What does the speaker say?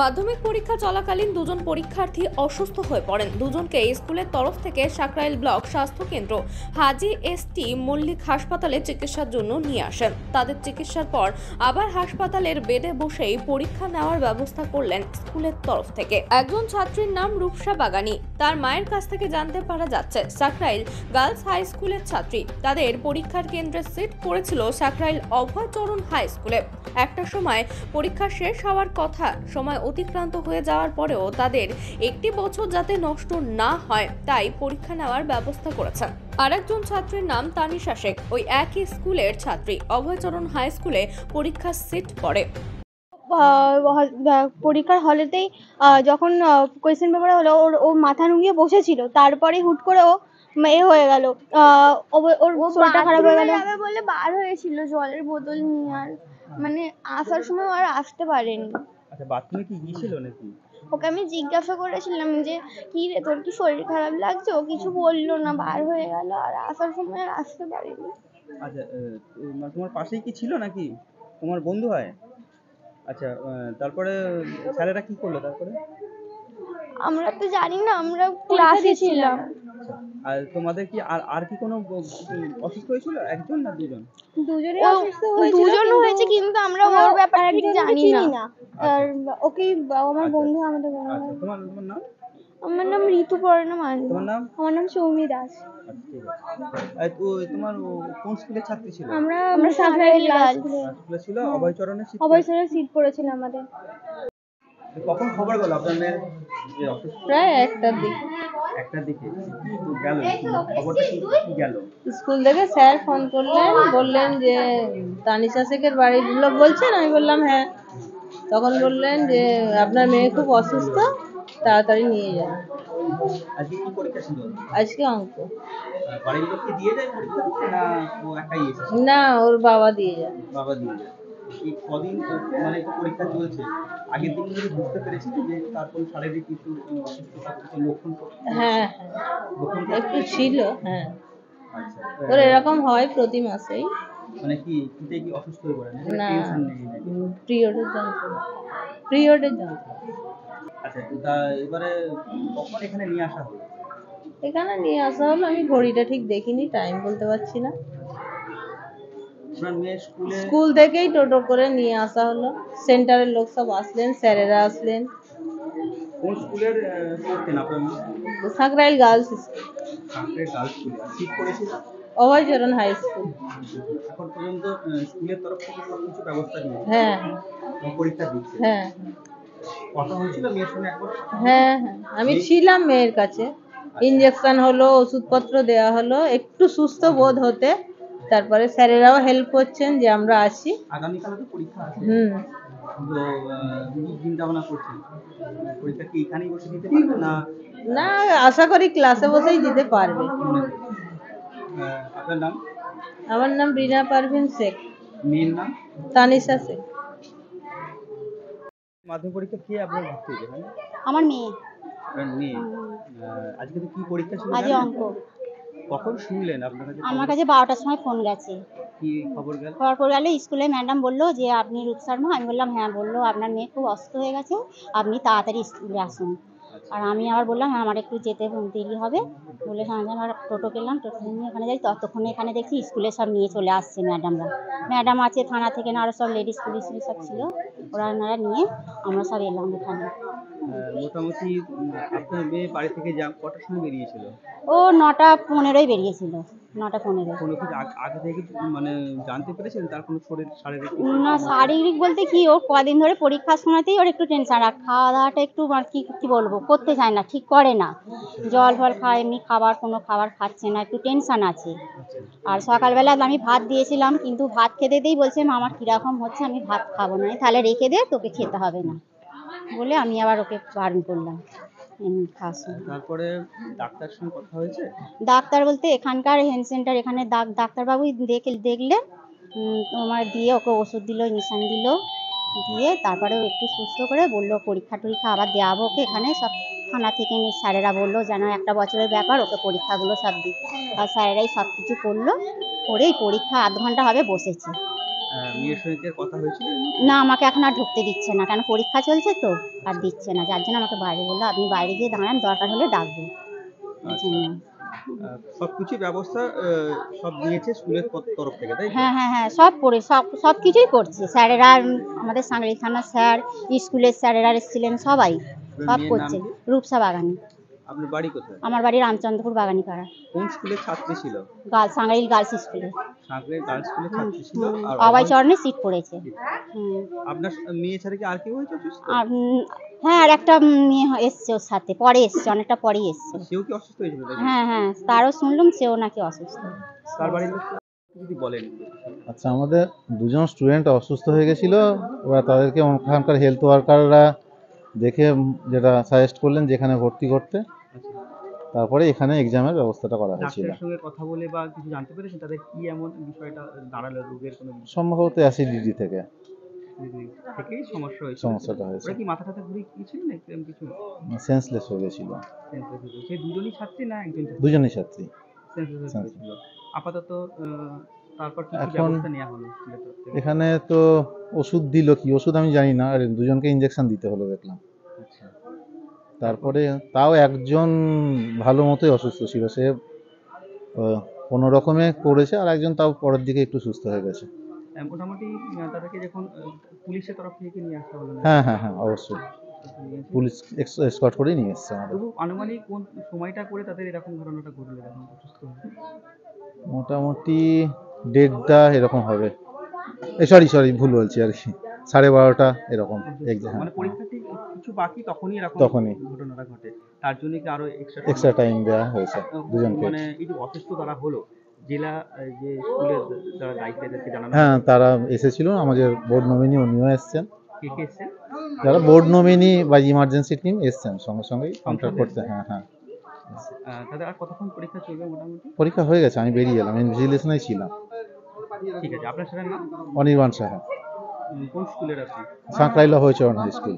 মাধ্যমিক পরীক্ষা চলাকালীন দুজন পরীক্ষার্থী অসুস্থ হয়ে পড়েন। দুজনকে স্কুলের তরফ থেকে সাকরাইল ব্লক স্বাস্থ্য কেন্দ্র হাজী এস.টি. মল্লিক হাসপাতালে চিকিৎসার জন্য নিয়ে আসেন। তাদের চিকিৎসার পর আবার হাসপাতালের বেডে বসেই পরীক্ষা নেওয়ার ব্যবস্থা করলেন স্কুলের তরফ থেকে। একজন ছাত্রীর নাম রূপসা বাগানী। তার মায়ের কাছ থেকে জানতে পারা যাচ্ছে সাকরাইল গার্লস হাই স্কুলের ছাত্রী। তাদের পরীক্ষার কেন্দ্রে সিট পড়েছিল সাকরাইল অভয়চরণ হাই স্কুলে। একটা সময় পরীক্ষা শেষ হওয়ার কথা, সময় অতিক্রান্ত হয়ে যাওয়ার পরেও তাদের একটি বছর যাতে নষ্ট না হয় তাই পরীক্ষা নেওয়ার ব্যবস্থা করেছেন। আরেকজন ছাত্রীর নাম তানিশা শেখ। ওই একই স্কুলের ছাত্রী। অভয়চরণ হাই স্কুলে পরীক্ষার সিট পড়ে। পরীক্ষার হলেতেই যখন কোয়েশ্চেন পেপার হলো ও মাথা নুইয়ে বসেছিল, তারপরে হুট করে ও হয়ে গেল, ওর শরীরটা খারাপ হয়ে গেল বলে বার হয়েছিল জলের বোতল নিয়ে, আর মানে আসার সময় আর আসতে পারেনি। আচ্ছা, বাথরুমে কি গিয়েছিল নাকি? ওকে আমি জিজ্ঞাসা করেছিলাম যে কি রে, তোর কি শরীর খারাপ লাগছে? ও কিছু বললো না, বার হয়ে গেল, আর আসার সময় আর আসতে পারেনি। আচ্ছা, তোমার পাশেই কি ছিল নাকি? তোমার বন্ধু হয়? আচ্ছা, তারপরে স্যারেরা কি করলো তারপরে? আমরা তো জানি না, আমরা ক্লাসে ছিলাম। আর তোমাদের কি আর কি কোনো অসুস্থ হয়েছিল? একজন না দুজন? দুজনেই অসুস্থ হয়েছিল, দুজন হয়েছে, কিন্তু আমরা ওর ব্যাপারে ঠিক জানি না। আর ওকে আমার বন্ধু, আমাদের বন্ধু। আচ্ছা, তোমার নাম? আমার নাম ঋতুপর্ণা মান্ডি। তোমার নাম? আমার নাম সৌমি দাস। আচ্ছা, ঠিক আছে। তোমার কোন স্কুলের ছাত্রী ছিল? আমরা সাকরাইল গার্লস স্কুলে ছিল। অভয়চরণের সিট পড়েছিল আমাদের। কখন খবর গেল আপনার মেয়ের যে অসুস্থ? প্রায় একটার দিকে গেল খবরটা কি গেল? স্কুল থেকে স্যার ফোন করলেন, বললেন যে তানিশা শেখের বাড়ির লোক বলছেন। আমি বললাম হ্যাঁ। তখন বললেন যে আপনার মেয়ে খুব অসুস্থ, তাড়াতাড়ি নিয়ে যান। আজকে কি পরীক্ষা ছিল? আজকে অঙ্ক। বাড়ির লোক কি দিয়ে যায় পরীক্ষা দিতে, না ও একাই এসেছে? না, ওর বাবা দিয়ে যায়। বাবা দিয়ে যায়। এই কদিন মানে পরীক্ষা চলছে, আগের দিন যদি বুঝতে পেরেছি যে তারপর শারীরিক কিছু অসুস্থতার কিছু লক্ষণ? হ্যাঁ, একটু ছিল। হ্যাঁ, আচ্ছা, ওর এরকম হয় প্রতি মাসেই। মানে কি অসুস্থ হয়ে পড়ে না, টেনশন নেই? পিরিয়ডের যন্ত্রণা। আচ্ছা, এবারে কখন এখানে নিয়ে আসা হলো? এখানে নিয়ে আসা হলো, আমি ঘড়িটা ঠিক দেখিনি, টাইম বলতে পারছি না। আপনার মেয়ে স্কুল থেকেই টোটো করে নিয়ে আসা হলো। সেন্টারের লোক সব আসলেন, স্যারেরা আসলেন। কোন স্কুলের পড়তেন আপনার মেয়ে? Sankrail girls school. Sankrail girls স্কুলে। সিট পড়েছিল অভয়চরণ হাই স্কুল। এখন পর্যন্ত স্কুলের তরফ থেকে সব কিছু ব্যবস্থা নিয়েছে? হ্যাঁ, পরীক্ষা দিচ্ছে? হ্যাঁ, কথা হয়েছিল মেয়ের সঙ্গে একবার? হ্যাঁ, আমি ছিলাম মেয়ের কাছে। ইনজেকশন হলো, ওষুধপত্র দেওয়া হলো, একটু সুস্থ বোধ হতে। তারপরে স্যারেরাও হেল্প করছেন যে আমরা আসি। আগামীকাল তো পরীক্ষা আছে। তো কি চিন্তা ভাবনা করছেন? পরীক্ষা কি এখানেই বসে দিতে পারবে না? না, আশা করি ক্লাসে বসেই দিতে পারবে। আপনার নাম? আমার নাম রিনা পারভিন শেখ। মেয়ের নাম? তানিশা শেখ। মাধ্যমিক পরীক্ষা কে আপনার ভর্তি হয়েছে? আমার মেয়ে। আপনার মেয়ে? আজকে তো কি পরীক্ষা ছিল? আজ অঙ্ক। কখন শুনলেন আপনার কাছে? আমার কাছে 12টার সময় ফোন গেছে। কি খবর গেল? খবর গেল, স্কুলে ম্যাডাম বললো যে আপনি রূপসার মা? আমি বললাম হ্যাঁ। বললো আপনার মেয়ে খুব অসুস্থ হয়ে গেছে, আপনি তাড়াতাড়ি স্কুলে আসুন। আর আমি আবার বললাম আমার একটু যেতে দেরি হবে বলে আমার টোটো পেলাম, টোটো নিয়ে এখানে যাই। ততক্ষণে এখানে দেখছি স্কুলে সব নিয়ে চলে আসছে ম্যাডামরা। ম্যাডাম আছে, থানা থেকে না আরও সব লেডিস পুলিশ সব ছিল, ওরা নিয়ে আমরা সব এলাম এখানে। মোটামুটি আপনার মেয়ে বাড়ি থেকে কটার সময় বেরিয়েছিল? ও 9:15 বেরিয়েছিল। 9:15। কোনো কিছু আগে থেকে মানে জানতে পেরেছেন তার কোনো শারীরিক? না, শারীরিক বলতে কি, ওর কদিন ধরে পরীক্ষার সময়তেই ওর একটু টেনশন, আর খাওয়া দাওয়াটা একটু কি বলবো, করতে চায় না, ঠিক করে না। জল ফল খায়, এমনি কোনো খাবার খাচ্ছে না, একটু টেনশন আছে। আর সকালবেলা আমি ভাত দিয়েছিলাম, কিন্তু ভাত খেতে দিয়েই বলছে মা আমার কীরকম হচ্ছে, আমি ভাত খাবো না। তাহলে রেখে দে, তোকে খেতে হবে না বলে আমি আবার ওকে বারণ করলাম। তারপরে ডাক্তারের সঙ্গে কথা হয়েছে? ডাক্তার বলতে এখানকার হেলথ সেন্টার, এখানে ডাক্তারবাবুই দেখলেন, তোমার দিয়ে ওকে ওষুধ দিল, ইঞ্জেকশন দিল, দিয়ে তারপরে একটু সুস্থ করে বললো পরীক্ষা টরীক্ষা আবার দেওয়াবো ওকে। এখানে সব থানা থেকে স্যারেরা বললো যেন একটা বছরের ব্যাপার, ওকে পরীক্ষাগুলো সব দিই। আর স্যারেরাই সব কিছু করলো, করেই পরীক্ষা 8 ঘন্টা হবে বসেছি। মেয়ের সঙ্গে কি আর কথা হয়েছিল? না, আমাকে এখন আর ঢুকতে দিচ্ছে না, কেন পরীক্ষা চলছে তো, আর দিচ্ছে না, যার জন্য আমাকে বাইরে বললো আপনি বাইরে গিয়ে দাঁড়ান, দরকার হলে ডাকবো। এই জন্য। সবকিছু ব্যবস্থা সব দিয়েছে স্কুলের তরফ থেকে, তাই তো? হ্যাঁ হ্যাঁ হ্যাঁ, সব করে সব কিছুই করছে স্যারেরা, আমাদের সাংগড়ি থানার স্যার, স্কুলের স্যারেরা এসেছিলেন, সবাই সব মেয়ের করছে। নাম কি? রূপসা বাগানি। আপনার বাড়ি কোথায়? আমার বাড়ি রামচন্দ্রপুর বাগানি পাড়া, কোন স্কুলের ছাত্রী ছিল? সাংগড়ি গার্লস স্কুলে। সাঁকরাইল গার্লস স্কুলের ছাত্রী ছিল। আর অভয় চরণে সিট পড়েছে। হুম। আপনার মেয়ে ছাড়া কি আর কেউ হয়েছে অসুস্থ? আর হ্যাঁ, আর একটা মেয়ে এসছে ওর সাথে, পরে এসছে, অনেকটা পরেই এসছে। সেও কি অসুস্থ হয়েছিল নাকি? হ্যাঁ হ্যাঁ, তারও শুনলাম সেও নাকি অসুস্থ। তার বাড়ির লোক যদি বলেন। আচ্ছা, আমাদের দুজন স্টুডেন্ট অসুস্থ হয়ে গেছিলো, এবার তাদেরকে ওখানকার হেলথ ওয়ার্কাররা দেখে যেটা সাজেস্ট করলেন যেখানে ভর্তি করতে, তারপরে এখানে এক্সামের ব্যবস্থাটা করা হয়েছিল। ডাক্তারের সঙ্গে কথা বলে বা কিছু জানতে পেরেছেন তাদের কি এমন বিষয়টা দাঁড়ালো, রোগের কোনো সম্ভবত অ্যাসিডিটি থেকেই সমস্যা হয়েছিল? সমস্যাটা হয়েছে। ওরা কি মাথা টাথা ঘুরে গিয়েছিল না এরকম কিছু? সেন্সলেস হয়ে গেছিল। সেই দুজনই ছাত্রী না একজন ছাত্রী? দুজনই ছাত্রী। Senseless হয়ে গিয়েছিল। আপাতত তারপর কি কি এখন ব্যবস্থা নেওয়া হলো স্কুলের তরফ থেকে? এখানে তো ওষুধ দিল, কি ওষুধ আমি জানি না, আর দুজনকে ইঞ্জেকশন দিতে হলো দেখলাম। আচ্ছা। তারপরে তাও একজন ভালো মতোই অসুস্থ ছিল, সে কোনো রকমে করেছে, আর একজন তাও পরের দিকে একটু সুস্থ হয়ে গেছে। মোটামুটি তাদেরকে যখন পুলিশের তরফ থেকে নিয়ে আসা হলো না? হ্যাঁ হ্যাঁ হ্যাঁ, অবশ্যই পুলিশ এসকর্ট করেই নিয়ে এসছে আমাদের। তবু আনুমানিক কোন সময়টা করে তাদের এরকম ঘটনাটা ঘটলো যখন অসুস্থ হলো? মোটামুটি 1:30টা এরকম হবে। সরি ভুল বলছি আর কি, 12:30 এরকম। মানে পরীক্ষাটি কিছু বাকি তখনই এরকম তখনই ঘটনাটা ঘটে। তার জন্য কি আরো এক্সট্রা টাইম দেওয়া হয়েছে দুজনকে। মানে এই যে অসুস্থ তারা হলো, জেলা যে স্কুলের যারা দায়িত্ব তাদেরকে জানানো হ্যাঁ, তারা এসেছিল, আমাদের বোর্ড নমিনি উনিও এসছেন, কে কে এসছে? যারা বোর্ড নমিনি বা ইমার্জেন্সি টিম এসছেন সঙ্গে সঙ্গেই কন্ট্যাক্ট করতে। হ্যাঁ হ্যাঁ, তাদের আর কতক্ষণ পরীক্ষা চলবে মোটামুটি? পরীক্ষা হয়ে গেছে, আমি বেরিয়ে এলাম, ইনভিজিলেশনেই ছিলাম। ঠিক আছে, আপনার সেটার নাম? অনির্বাণ সাহা, কোন স্কুলের আপনি? সাঁকরাইল হয়েছে হাই স্কুল।